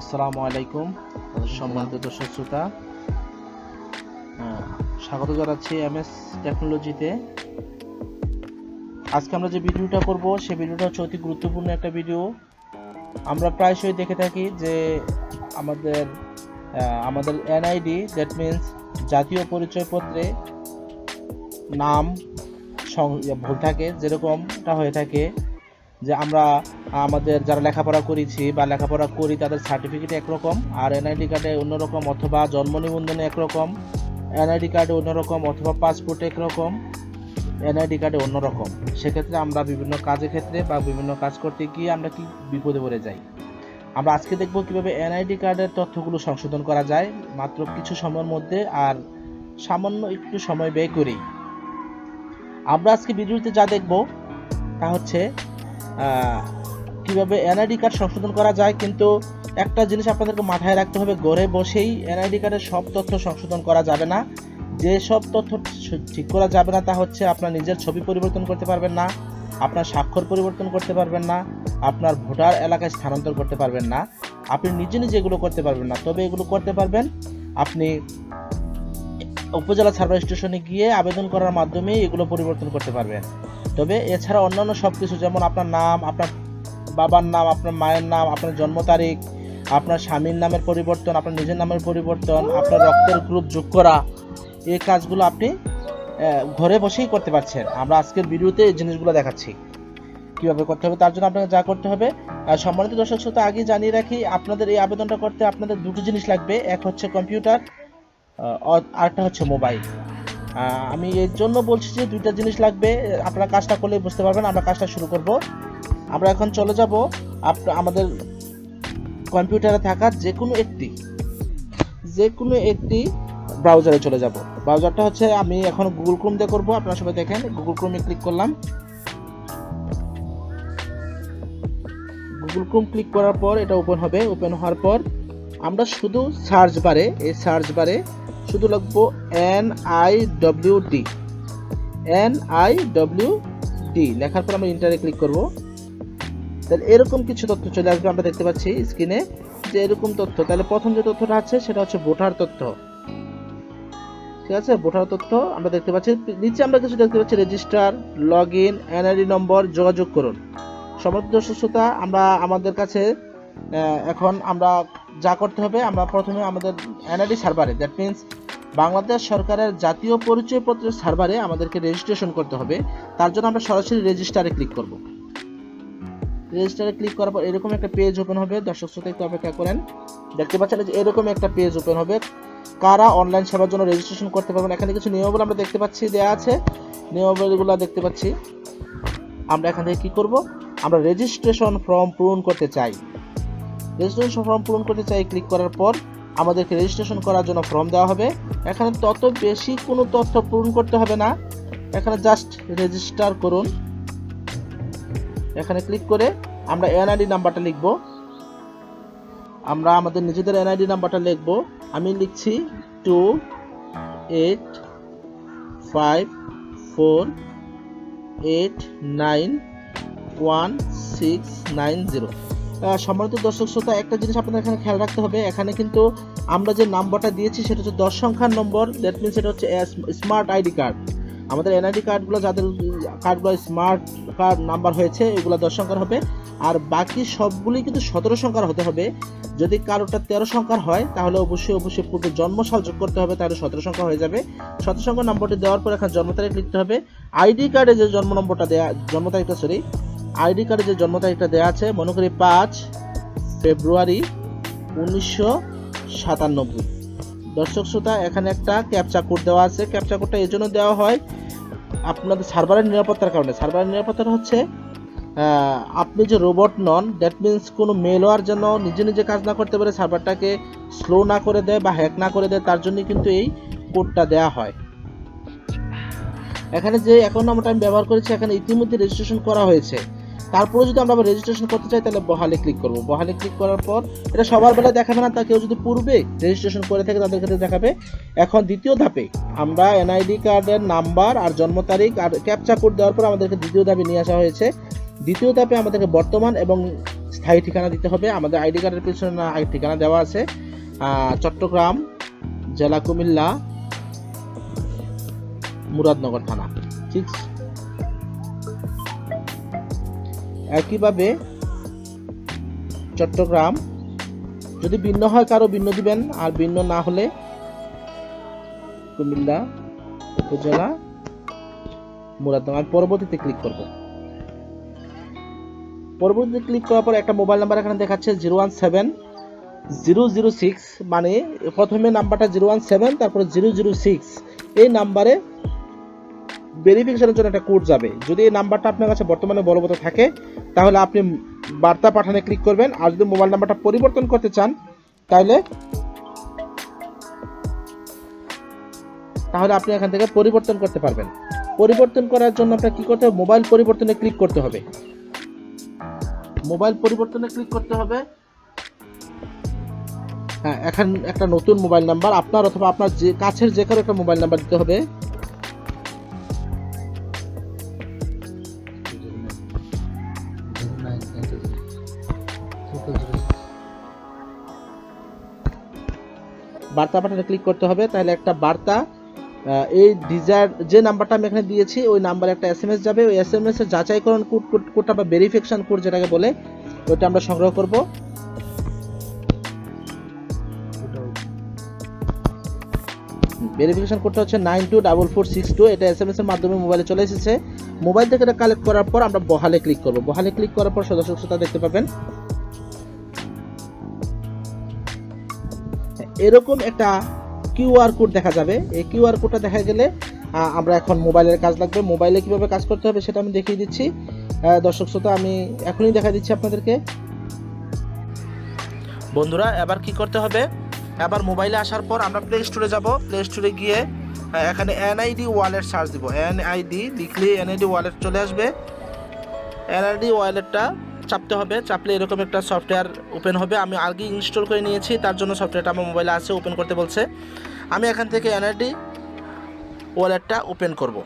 আসসালামু আলাইকুম সম্মানিত দর্শক শ্রোতা, স্বাগত জানাচ্ছি এমএস টেকনোলজিতে। আজকে আমরা যে ভিডিওটা করব সেই ভিডিওটা হচ্ছে অতি গুরুত্বপূর্ণ একটা ভিডিও। আমরা প্রায়শই দেখে থাকি যে আমাদের এনআইডি, দ্যাট মিন্স জাতীয় পরিচয়পত্রে নাম ভুল থাকে, যেরকমটা হয়ে থাকে যে আমরা আমাদের যারা লেখাপড়া করেছি বা লেখাপড়া করি তাদের সার্টিফিকেট একরকম, আর এনআইডি কার্ডে অন্যরকম, অথবা জন্ম নিবন্ধনে একরকম, এনআইডি কার্ডে অন্যরকম, অথবা পাসপোর্টে একরকম, এনআইডি কার্ডে অন্যরকম। সেক্ষেত্রে আমরা বিভিন্ন কাজের ক্ষেত্রে বা বিভিন্ন কাজ করতে গিয়ে আমরা কি বিপদে পড়ে যাই। আমরা আজকে দেখব কিভাবে এনআইডি কার্ডের তথ্যগুলো সংশোধন করা যায় মাত্র কিছু সময়ের মধ্যে, আর সামান্য একটু সময় ব্যয় করেই। আমরা আজকে ভিডিওতে যা দেখব তা হচ্ছে কিভাবে এনআইডি কার্ড সংশোধন করা যায়। কিন্তু একটা জিনিস আপনাদেরকে মাথায় রাখতে হবে, ঘরে বসেই এনআইডি কার্ডের সব তথ্য সংশোধন করা যাবে না। যে সব তথ্য ঠিক করা যাবে না তা হচ্ছে আপনার নিজের ছবি পরিবর্তন করতে পারবেন না, আপনার স্বাক্ষর পরিবর্তন করতে পারবেন না, আপনার ভোটার এলাকায় স্থানান্তর করতে পারবেন না, আপনি নিজে নিজে এগুলো করতে পারবেন না। তবে এগুলো করতে পারবেন আপনি উপজেলা সার্ভার স্টেশনে গিয়ে আবেদন করার মাধ্যমে এগুলো পরিবর্তন করতে পারবেন। তবে এছাড়া অন্যান্য সব কিছু, যেমন আপনার নাম, আপনার বাবার নাম, আপনার মায়ের নাম, আপনার জন্ম তারিখ, আপনার স্বামীর নামের পরিবর্তন, আপনার নিজের নামের পরিবর্তন, আপনার রক্তের গ্রুপ যোগ করা, এই কাজগুলো আপনি ঘরে বসেই করতে পারছেন। আমরা আজকের ভিডিওতে এই জিনিসগুলো দেখাচ্ছি কীভাবে করতে হবে। তার জন্য আপনাকে যা করতে হবে, সম্মানিত দর্শক শ্রোতা, আগে জানিয়ে রাখি, আপনাদের এই আবেদনটা করতে আপনাদের দুটো জিনিস লাগবে। এক হচ্ছে কম্পিউটার, আরেকটা হচ্ছে মোবাইল। আমি এর জন্য বলছি যে দুইটা জিনিস লাগবে, আপনারা কাজটা করলে বুঝতে পারবেন। আমরা কাজটা শুরু করব। আমরা এখন চলে যাব আমাদের কম্পিউটারে থাকা যে কোনো একটি ব্রাউজারে চলে যাব। ব্রাউজারটা হচ্ছে, আমি এখন গুগল ক্রোম দিয়ে করব। আপনারা সবাই দেখেন, গুগল ক্রোমে ক্লিক করলাম। গুগল ক্রোম ক্লিক করার পর এটা ওপেন হবে। ওপেন হওয়ার পর আমরা শুধু সার্চ বারে শুধু লিখবো NIWD লেখার পর আমরা ইন্টারে ক্লিক করব। তাহলে এরকম কিছু তথ্য চলে আসবে। আমরা দেখতে পাচ্ছি স্ক্রিনে যে এরকম তথ্য। তাহলে প্রথম যে তথ্যটা আছে সেটা হচ্ছে ভোটার তথ্য। ঠিক আছে, ভোটার তথ্য আমরা দেখতে পাচ্ছি। নিচে আমরা কিছু দেখতে পাচ্ছি, রেজিস্টার, লগ ইন, এনআইডি নম্বর, যোগাযোগ করুন। সম্মানিত দর্শক শ্রোতা, আমাদের কাছে এখন আমরা যা করতে হবে, আমরা প্রথমে আমাদের এনআইডি সার্ভারে, দ্যাট মিন্স বাংলাদেশ সরকারের জাতীয় পরিচয়পত্রের সার্ভারে আমাদেরকে রেজিস্ট্রেশন করতে হবে। তার জন্য আমরা সরাসরি রেজিস্টারে ক্লিক করব। রেজিস্টারে ক্লিক করার পর এরকম একটা পেজ ওপেন হবে। দর্শক শ্রোতা একটু অপেক্ষা করেন। দেখতে পাচ্ছেন যে এরকম একটা পেজ ওপেন হবে। কারা অনলাইন সেবার জন্য রেজিস্ট্রেশন করতে পারবেন, এখানে কিছু নিয়মাবলী আমরা দেখতে পাচ্ছি, দেওয়া আছে। নিয়মাবলীগুলো দেখতে পাচ্ছি। আমরা এখান থেকে কি করব, আমরা রেজিস্ট্রেশন ফর্ম পূরণ করতে চাই। ক্লিক করার পর আমাদেরকে রেজিস্ট্রেশন করার জন্য ফর্ম দেওয়া হবে। এখানে তত বেশি কোনো তথ্য পূরণ করতে হবে না, এখানে জাস্ট রেজিস্টার করুন। এখানে ক্লিক করে আমরা এনআইডি নাম্বারটা লিখব। আমরা আমাদের নিজেদের এনআইডি নাম্বারটা লিখব। আমি লিখছি 2854891690। সম্মানিত দর্শক শ্রোতা, একটা জিনিস আপনাদের এখানে খেয়াল রাখতে হবে, এখানে কিন্তু আমরা যে নাম্বারটা দিয়েছি সেটা হচ্ছে 10 সংখ্যার নম্বর। দ্যাট মিনস এটা হচ্ছে স্মার্ট আইডি কার্ড। আমাদের এনআইডি কার্ডগুলো, যাদের কার্ডগুলো স্মার্ট কার্ড নাম্বার হয়েছে, এগুলো 10 সংখ্যার হবে। আর বাকি সবগুলি কিন্তু 17 সংখ্যার হতে হবে। যদি কারোটা 13 সংখ্যার হয় তাহলে অবশ্যই পূর্বে জন্মসাল যোগ করতে হবে, তাহলে 17 সংখ্যা হয়ে যাবে। 17 সংখ্যার নম্বরটি দেওয়ার পর এখানে জন্ম তারিখ লিখতে হবে। আইডি কার্ডে যে জন্ম তারিখটা দেওয়া আছে, মনে করি 5 ফেব্রুয়ারি 1997। দর্শক শ্রোতা, এখানে একটা ক্যাপচা কোড দেওয়া আছে। ক্যাপচা কোডটা এই জন্য দেওয়া হয় আপনাদের সার্ভারের নিরাপত্তার কারণে। সার্ভারের নিরাপত্তাটা হচ্ছে, আপনি যে রোবট নন, দ্যাট মিন্স কোনো মেলওয়্যার যেন নিজে নিজে কাজ না করতে পারে, সার্ভারটাকে স্লো না করে দেয় বা হ্যাক না করে দেয়, তার জন্য কিন্তু এই কোডটা দেওয়া হয়। এখানে যে অ্যাকাউন্ট নাম্বারটা আমি ব্যবহার করেছি, এখানে ইতিমধ্যে রেজিস্ট্রেশন করা হয়েছে। তারপরে যদি আমরা রেজিস্ট্রেশন করতে চাই তাহলে বহালে ক্লিক করব। বহালে ক্লিক করার পর এটা সবার বেলা দেখাবে না, তা কেউ যদি পূর্বে রেজিস্ট্রেশন করে থাকে তাদের ক্ষেত্রে দেখাবে। এখন দ্বিতীয় ধাপে আমরা এনআইডি কার্ডের নাম্বার আর জন্ম তারিখ আর ক্যাপচা কোড দেওয়ার পর আমাদেরকে দ্বিতীয় ধাপে নিয়ে আসা হয়েছে। দ্বিতীয় ধাপে আমাদেরকে বর্তমান এবং স্থায়ী ঠিকানা দিতে হবে। আমাদের আইডি কার্ডের পিছনে না ঠিকানা দেওয়া আছে চট্টগ্রাম জেলা, কুমিল্লা, মুরাদনগর থানা। ঠিক একইভাবে চট্টগ্রাম, যদি ভিন্ন হয় কারো ভিন্ন দিবেন, আর ভিন্ন না হলে কুমিল্লা উপজেলা, মুরাদনগর। পরবর্তীতে ক্লিক করব। পরবর্তীতে ক্লিক করার পর একটা মোবাইল নাম্বার এখানে দেখাচ্ছে 017006, মানে প্রথমে নাম্বারটা 017 তারপরে 006, এই নাম্বারে ভেরিফিকেশনের জন্য একটা কোড যাবে। যদি এই নাম্বারটা আপনার কাছে বর্তমানে বলবৎ থাকে তাহলে আপনি বার্তা পাঠানে ক্লিক করবেন, আর যদি মোবাইল নাম্বারটা পরিবর্তন করতে চান তাহলে আপনি এখান থেকে পরিবর্তন করতে পারবেন। পরিবর্তন করার জন্য আপনার কি করতে হবে? মোবাইল পরিবর্তনে ক্লিক করতে হবে। মোবাইল পরিবর্তনে ক্লিক করতে হবে। হ্যাঁ, এখন একটা নতুন মোবাইল নাম্বার আপনার অথবা আপনার যে কাছের যে কারো একটা মোবাইল নাম্বার দিতে হবে। বার্তা পাঠাতে ক্লিক করতে হবে। তাহলে একটা বার্তা, এই ডিজায়ার যে নাম্বারটা আমি এখানে দিয়েছি ওই নাম্বারে একটা এসএমএস যাবে। ওই এসএমএস এর যাচাইকরণ কোডটা বা ভেরিফিকেশন কোড যেটাকে বলে, ওইটা আমরা সংগ্রহ করব। ভেরিফিকেশন কোডটা হচ্ছে 924462। এটা এসএমএস এর মাধ্যমে মোবাইলে চলে এসেছে। মোবাইল থেকে এটা কালেক্ট করার পর আমরা বহালে ক্লিক করব। বহালে ক্লিক করার পর দর্শক শ্রোতা দেখতে পাবেন এরকম একটা কিউআর কোড দেখা যাবে। এই কিউআর কোডটা দেখা গেলে আমরা এখন মোবাইলের কাজ লাগবে। মোবাইলে কিভাবে কাজ করতে হবে সেটা আমি দেখিয়ে দিচ্ছি। দর্শক শ্রোতা, আমি এখনই দেখা দিচ্ছি আপনাদেরকে। বন্ধুরা, এবার কি করতে হবে? এবার মোবাইলে আসার পর আমরা প্লে স্টোরে যাব। প্লে স্টোরে গিয়ে এখানে এনআইডি ওয়ালেট সার্চ দিব। এনআইডি লিখলে এনআইডি ওয়ালেট চলে আসবে। এনআইডি ওয়ালেটটা চাপতে হবে। চাপলে এরকম একটা সফটওয়্যার ওপেন হবে। আমি আগে ইনস্টল করে নিয়েছি, তার জন্য সফটওয়্যারটা আমার মোবাইলে আছে, ওপেন করতে বলছে। আমি এখান থেকে এনআইডি ওয়ালেটটা ওপেন করব।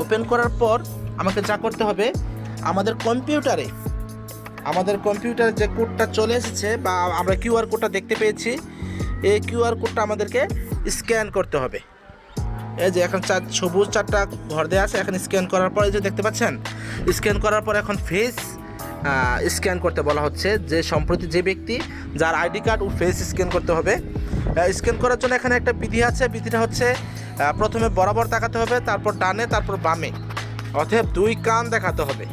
ওপেন করার পর আমাকে যা করতে হবে, আমাদের কম্পিউটারে যে কোডটা চলে এসেছে বা আমরা কিউআর কোডটা দেখতে পেয়েছি, এই কিউআর কোডটা আমাদেরকে স্ক্যান করতে হবে। এই যে এখন সবুজ 4টা ঘর দেওয়া আছে, এখন স্ক্যান করার পর এই যে দেখতে পাচ্ছেন, স্ক্যান করার পর এখন ফেস স্ক্যান করতে বলা হচ্ছে। যে সম্প্রতি যে ব্যক্তি যার আইডি কার্ড ও ফেস স্ক্যান করতে হবে। স্ক্যান করার জন্য এখানে একটা বিধি আছে। বিধিটা হচ্ছে প্রথমে বরাবর তাকাতে হবে, তারপর ডানে, তারপর বামে, অতএব 2 কান দেখাতে হবে।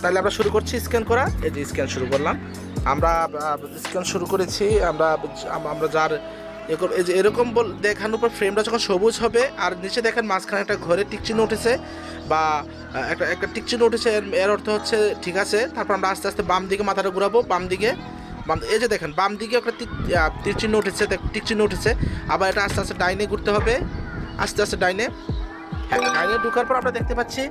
তাহলে আমরা শুরু করছি স্ক্যান করা। এই যে স্ক্যান শুরু করলাম, আমরা স্ক্যান শুরু করেছি। আমরা যার এই যে এরকম দেখানোর পর ফ্রেমটা যখন সবুজ হবে আর নিচে দেখেন মাঝখানে একটা ঘরে টিক চিহ্ন উঠেছে বা একটা টিক চিহ্ন উঠেছে, এর অর্থ হচ্ছে ঠিক আছে। তারপর আমরা আস্তে আস্তে বাম দিকে মাথাটা ঘুরাবো। এই যে দেখেন বাম দিকে একটা টিক চিহ্ন উঠেছে। আবার এটা আস্তে আস্তে ডাইনে ঘুরতে হবে, আস্তে আস্তে ডাইনে। হ্যাঁ, ডাইনে ঢোকার পর আমরা দেখতে পাচ্ছি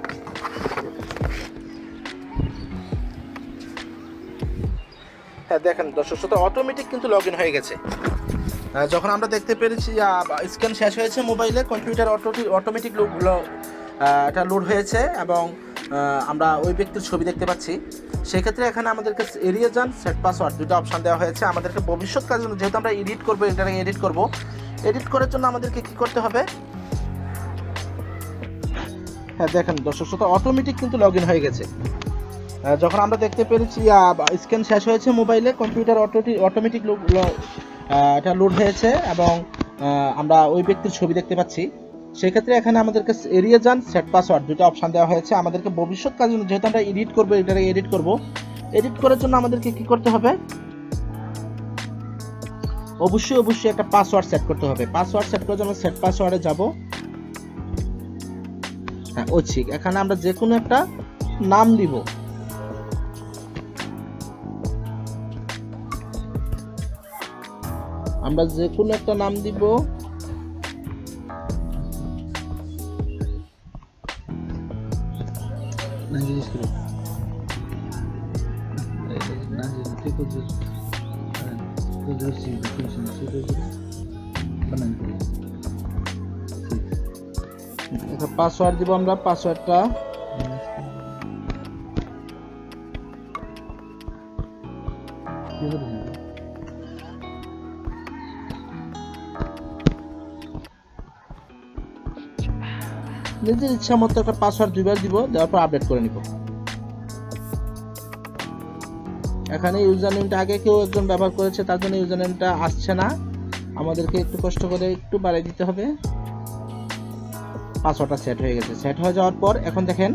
হ্যাঁ দেখেন দর্শক শ্রোতা, অটোমেটিক কিন্তু লগ ইন হয়ে গেছে। যখন আমরা দেখতে পেরেছি স্ক্যান শেষ হয়েছে, মোবাইলে কম্পিউটার অটোমেটিক এটা লোড হয়েছে এবং আমরা ওই ব্যক্তির ছবি দেখতে পাচ্ছি। সেক্ষেত্রে এখানে আমাদেরকে এড়িয়ে যান, সেট পাসওয়ার্ড, 2টা অপশান দেওয়া হয়েছে। আমাদেরকে ভবিষ্যৎ কাজের জন্য, যেহেতু আমরা এডিট করার জন্য আমাদেরকে কি করতে হবে? হ্যাঁ দেখেন দর্শক শ্রোতা, অটোমেটিক কিন্তু লগ ইন হয়ে গেছে। যখন আমরা দেখতে পেরেছি স্ক্যান শেষ হয়েছে, মোবাইলে কম্পিউটার অটোমেটিক এটা লোড হয়েছে এবং আমরা ওই ব্যক্তির ছবি দেখতে পাচ্ছি। সেক্ষেত্রে এখানে আমাদেরকে এড়িয়ে যান, সেট পাসওয়ার্ড, 2টা অপশান দেওয়া হয়েছে। আমাদেরকে ভবিষ্যৎ কাজের জন্য, যেহেতু আমরা এডিট করার জন্য আমাদেরকে কি করতে হবে? অবশ্যই একটা পাসওয়ার্ড সেট করতে হবে। পাসওয়ার্ড সেট করার জন্য সেট পাসওয়ার্ডে যাব। হ্যাঁ, ঠিক এখানে আমরা যে কোনো একটা নাম দিব। আমরা যে কোনো একটা নাম দিব। পাসওয়ার্ড দিব আমরা। পাসওয়ার্ডটা নিজের ইচ্ছা মতো একটা পাসওয়ার্ড 2বার দিব, দেওয়ার পর আপডেট করে নিব। এখানে ইউজার নেমটা আগে কেউ একজন ব্যবহার করেছে, তার জন্য ইউজার নেমটা আসছে না, আমাদেরকে একটু কষ্ট করে একটু বাড়িয়ে দিতে হবে। পাসওয়ার্ডটা সেট হয়ে গেছে। সেট হয়ে যাওয়ার পর এখন দেখেন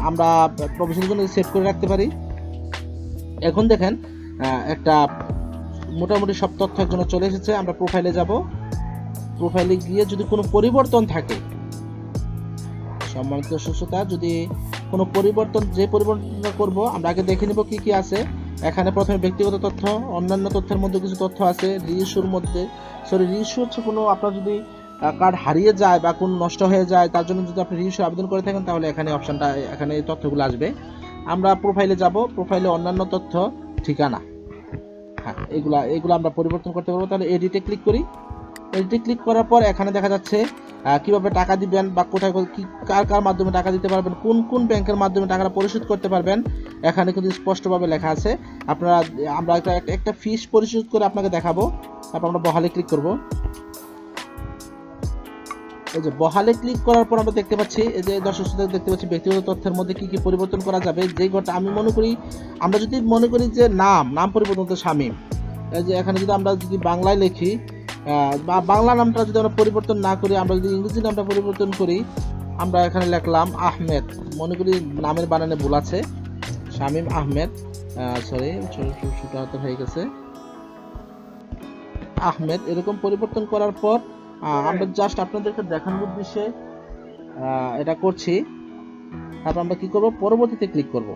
আমরা প্রফেশনাল জন্য সেট করে রাখতে পারি। এখন দেখেন একটা মোটামুটি সব তথ্য একজনের চলে এসেছে। আমরা প্রোফাইলে যাব, প্রোফাইলে গিয়ে যদি কোনো পরিবর্তন থাকে, সম্মানিত সুস্থতা, যদি কোনো পরিবর্তন, যে পরিবর্তন করব আমরা আগে দেখে নিব কি কি আছে। এখানে প্রথমে ব্যক্তিগত তথ্য, অন্যান্য তথ্যের মধ্যে কিছু তথ্য আছে। রিইস্যুর মধ্যে, রিইস্যু হচ্ছে কোনো আপনার যদি কার্ড হারিয়ে যায় বা কোনো নষ্ট হয়ে যায়, তার জন্য যদি আপনি রিইস্যু আবেদন করে থাকেন, তাহলে এখানে অপশনটা, এখানে এই তথ্যগুলো আসবে। আমরা প্রোফাইলে যাব, প্রোফাইলে অন্যান্য তথ্য, ঠিকানা, হ্যাঁ এগুলো আমরা পরিবর্তন করতে পারবো। তাহলে এডিটে ক্লিক করি। এডিটে ক্লিক করার পর এখানে দেখা যাচ্ছে কিভাবে টাকা দিবেন বা কোথায় কি কার মাধ্যমে টাকা দিতে পারবেন, কোন কোন ব্যাংকের মাধ্যমে টাকাটা পরিশোধ করতে পারবেন, এখানে কিন্তু স্পষ্টভাবে লেখা আছে। আমরা একটা ফিস পরিশোধ করে আপনাকে দেখাবো। তারপর আমরা বহালে ক্লিক করব। এই যে বহালে ক্লিক করার পর আমরা দেখতে পাচ্ছি, এই যে দর্শক শ্রোতা দেখতে পাচ্ছি ব্যক্তিগত তথ্যের মধ্যে কি কি পরিবর্তন করা যাবে। যে ঘরটা আমি মনে করি, আমরা যদি মনে করি যে নাম পরিবর্তন করতে শামীম, এই যে এখানে যদি আমরা যদি বাংলায় লিখি বা বাংলা নামটা যদি আমরা পরিবর্তন না করি, আমরা যদি ইংরেজি নামটা পরিবর্তন করি, আমরা এখানে লিখলাম আহমেদ, মনে করি নামের বানানে ভুল আছে, শামীম আহমেদ, সরি ছোট হয়ে গেছে, আহমেদ। এরকম পরিবর্তন করার পর আমরা জাস্ট আপনাদেরকে দেখানোর উদ্দেশ্যে এটা করছি। তারপর আমরা কি করব, পরবর্তীতে ক্লিক করব।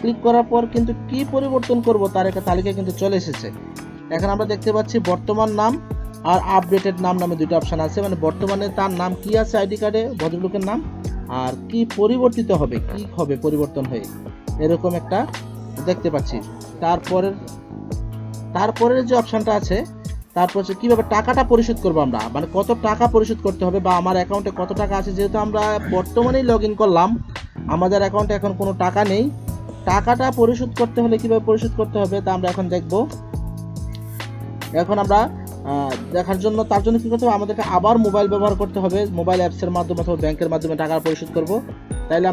ক্লিক করার পর কিন্তু কি পরিবর্তন করব তার একটা তালিকা কিন্তু চলে এসেছে। এখন আমরা দেখতে পাচ্ছি বর্তমান নাম আর আপডেটেড নাম নামে দুটো অপশন আছে। মানে বর্তমানে তার নাম কি আছে আইডি কার্ডে, ভদ্রলোকের নাম, আর কি পরিবর্তিত হবে, কি হবে পরিবর্তন হয়ে, এরকম একটা দেখতে পাচ্ছি। তারপরের যে অপশনটা আছে, তারপর হচ্ছে কিভাবে টাকাটা পরিশোধ করবো আমরা, মানে কত টাকা পরিশোধ করতে হবে বা আমার অ্যাকাউন্টে কত টাকা আছে। যেহেতু আমরা বর্তমানেই লগ ইন করলাম, আমাদের অ্যাকাউন্টে এখন কোনো টাকা নেই, টাকাটা পরিশোধ করতে হলে কিভাবে পরিশোধ করতে হবে তা আমরা এখন দেখব। এখন আমরা দেখার জন্য, তার জন্য কি করতে হবে, আমাদেরকে আবার মোবাইল ব্যবহার করতে হবে। মোবাইল অ্যাপসের মাধ্যমে অথবা ব্যাংকের মাধ্যমে টাকা পরিশোধ করব। তাহলে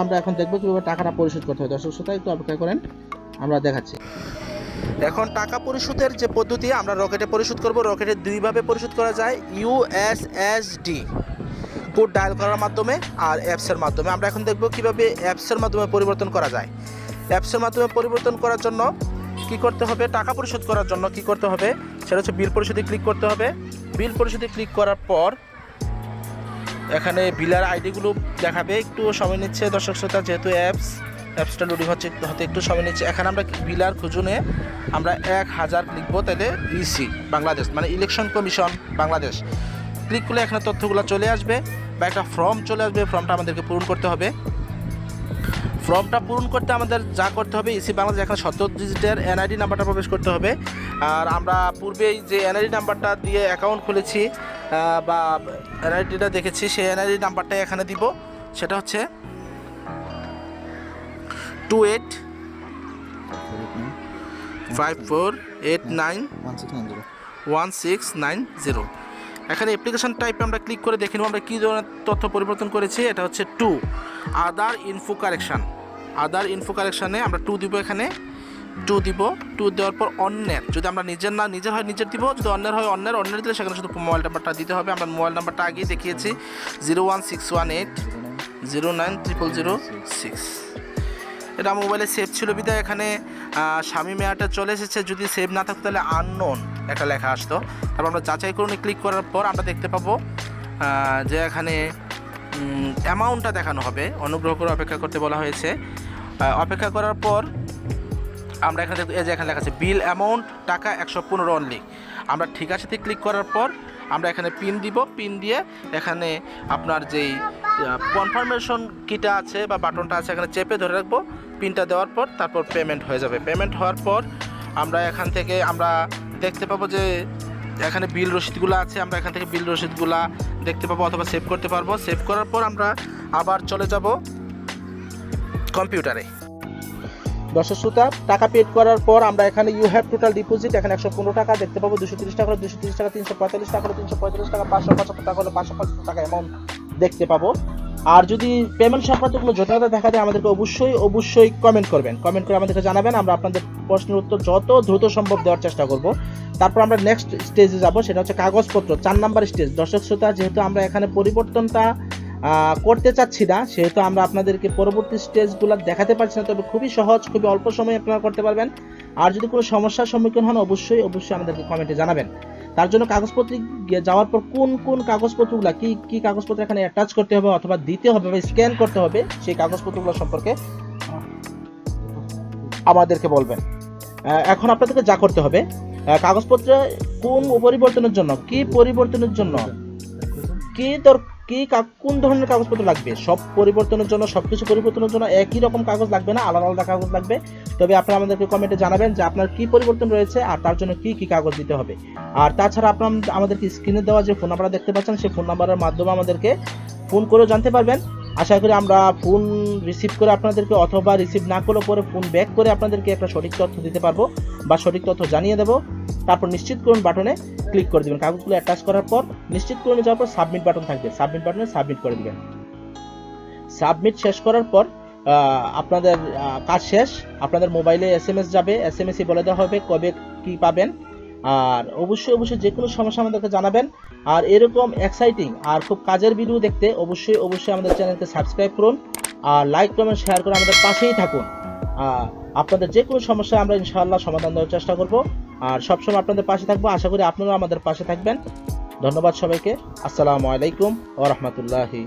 আমরা এখন দেখব কিভাবে টাকাটা পরিশোধ করতে হবে। দর্শক শ্রোতা একটু অপেক্ষা করেন, আমরা দেখাচ্ছি। এখন টাকা পরিশোধের যে পদ্ধতি, আমরা রকেটে পরিশোধ করব। রকেটে দুইভাবে পরিশোধ করা যায়, ইউএসএসডি কোড ডায়াল করার মাধ্যমে আর অ্যাপসের মাধ্যমে। আমরা এখন দেখব কিভাবে অ্যাপসের মাধ্যমে পরিবর্তন করা যায়। অ্যাপসের মাধ্যমে পরিবর্তন করার জন্য কি করতে হবে, টাকা পরিশোধ করার জন্য কি করতে হবে, সেটা হচ্ছে বিল পরিশোধে ক্লিক করতে হবে। বিল পরিশোধে ক্লিক করার পর এখানে বিলের আইডিগুলো দেখাবে, একটু সময় নিচ্ছে দর্শক শ্রোতা, যেহেতু অ্যাপসটা লোডিং হতে একটু সময় নিচ্ছে। এখানে আমরা বিলার খুঁজুনে আমরা 1000 লিখবো, তাহলে ইসি বাংলাদেশ, মানে ইলেকশন কমিশন বাংলাদেশ ক্লিক করলে এখানে তথ্যগুলো চলে আসবে বা একটা ফর্ম চলে আসবে। ফর্মটা আমাদেরকে পূরণ করতে হবে। ফর্মটা পূরণ করতে আমাদের যা করতে হবে, ইসি বাংলাদেশ এখানে 17 ডিজিটের এনআইডি নাম্বারটা প্রবেশ করতে হবে। আর আমরা পূর্বেই যে এনআইডি নাম্বারটা দিয়ে অ্যাকাউন্ট খুলেছি বা এনআইডিটা দেখেছি, সেই এনআইডি নাম্বারটাই এখানে দিব। সেটা হচ্ছে 2854891690। এখানে অ্যাপ্লিকেশন টাইপে আমরা ক্লিক করে দেখে নেব আমরা কী ধরনের তথ্য পরিবর্তন করেছি। এটা হচ্ছে 2 other info correction. Other info কারেকশানে আমরা 2 দিব, এখানে 2 দিব। 2 দেওয়ার পর অন্যের, যদি আমরা নিজের হয় নিজের দিব, যদি অন্যের হয় অন্যের দিলে সেখানে শুধু মোবাইল নাম্বারটা দিতে হবে। আমরা মোবাইল নাম্বারটা আগেই দেখিয়েছি, 01618090006। এটা মোবাইলে সেভ ছিল বিধায় এখানে শামীম মেয়ারটা চলে এসেছে। যদি সেভ না থাকতো তাহলে আননোন একটা লেখা আসতো। তারপর আমরা যাচাই করুন ক্লিক করার পর আমরা দেখতে পাবো যে এখানে অ্যামাউন্টটা দেখানো হবে। অনুগ্রহ করে অপেক্ষা করতে বলা হয়েছে। অপেক্ষা করার পর আমরা এখানে এই যে এখানে লেখা আছে বিল অ্যামাউন্ট টাকা 115 অনলি। আমরা ঠিক আছে ক্লিক করার পর আমরা এখানে পিন দিব। পিন দিয়ে এখানে আপনার যেই কনফার্মেশন কিটা আছে বা বাটনটা আছে এখানে চেপে ধরে রাখবো। পিনটা দেওয়ার পর তারপর পেমেন্ট হয়ে যাবে। পেমেন্ট হওয়ার পর আমরা এখান থেকে আমরা দেখতে পাবো যে এখানে বিল রসিদগুলো আছে। আমরা এখান থেকে বিল রসিদগুলো দেখতে পাবো অথবা সেভ করতে পারবো। সেভ করার পর আমরা আবার চলে যাব কম্পিউটারে। দর্শক শ্রোতা, টাকা পেড করার পর আমরা এখানে ইউ হ্যাভ টোটাল ডিপোজিট, এখানে 115 টাকা দেখতে পাবো, 230 টাকা হলে 230 টাকা, 345 টাকা হলে 345 টাকা, 575 টাকা হলে 575 টাকা অ্যামাউন্ট দেখতে পাবো। আর যদি পেমেন্ট সংক্রান্ত কোনো জটিলতা দেখা যায় আমাদেরকে অবশ্যই কমেন্ট করবেন, কমেন্ট করে আমাদেরকে জানাবেন, আমরা আপনাদের প্রশ্নের উত্তর যত দ্রুত সম্ভব দেওয়ার চেষ্টা করব। তারপর আমরা নেক্সট স্টেজে যাব, সেটা হচ্ছে কাগজপত্র, 4 নাম্বার স্টেজ। দর্শক শ্রোতা, যেহেতু আমরা এখানে পরিবর্তনটা করতে চাচ্ছি না, সেহেতু আমরা আপনাদেরকে পরবর্তী স্টেজগুলো দেখাতে পারছি না, তবে খুবই সহজ, খুবই অল্প সময়ে আপনারা করতে পারবেন। আর যদি কোনো সমস্যার সম্মুখীন হন অবশ্যই আমাদেরকে কমেন্টে জানাবেন। তার জন্য কাগজপত্রে যাওয়ার পর কোন কাগজপত্রগুলো কি কাগজপত্র এখানে অ্যাটাচ করতে হবে অথবা দিতে হবে বা স্ক্যান করতে হবে, সেই কাগজপত্রগুলো সম্পর্কে আমাদেরকে বলবেন। এখন আপনাদেরকে যা করতে হবে, কাগজপত্রে কোন পরিবর্তনের জন্য কোন ধরনের কাগজপত্র লাগবে, সব পরিবর্তনের জন্য, সবকিছু পরিবর্তনের জন্য একই রকম কাগজ লাগবে না, আলাদা আলাদা কাগজ লাগবে। তবে আপনারা আমাদেরকে কমেন্টে জানাবেন যে আপনার কি পরিবর্তন রয়েছে আর তার জন্য কি কাগজ দিতে হবে। আর তাছাড়া আপনারা আমাদেরকে স্ক্রিনে দেওয়া যে ফোন নাম্বার দেখতে পাচ্ছেন, সেই ফোন নাম্বারের মাধ্যমে আমাদেরকে ফোন করে জানতে পারবেন। আশা করি আমরা ফোন রিসিভ করে আপনাদেরকে, অথবা রিসিভ না করলে পরে ফোন ব্যাক করে আপনাদেরকে একটা সঠিক তথ্য দিতে পারবো বা সঠিক তথ্য জানিয়ে দেবো। তারপর নিশ্চিত করুন বাটনে ক্লিক করে দিবেন। কাগজগুলো অ্যাটাচ করার পর নিশ্চিত করে যাওয়ার পর সাবমিট বাটন থাকবে, সাবমিট বাটনে সাবমিট করে দিবেন। সাবমিট শেষ করার পর আপনাদের কাজ শেষ। আপনাদের মোবাইলে SMS যাবে, SMS-এ বলে দেওয়া হবে কবে কি পাবেন। আর অবশ্যই যে কোনো সমস্যা আমাদেরকে জানাবেন। আর এরকম এক্সাইটিং আর খুব কাজের ভিডিও দেখতে অবশ্যই আমাদের চ্যানেলকে সাবস্ক্রাইব করুন আর লাইক কমেন্ট শেয়ার করে আমাদের পাশেই থাকুন। আপনাদের যে কোনো সমস্যা আমরা ইনশাআল্লাহ সমাধান দেওয়ার চেষ্টা করব আর সবসময় আপনাদের পাশে থাকবো। আশা করি আপনারাও আমাদের পাশে থাকবেন। ধন্যবাদ সবাইকে। আসসালামু আলাইকুম ওয়া রাহমাতুল্লাহি।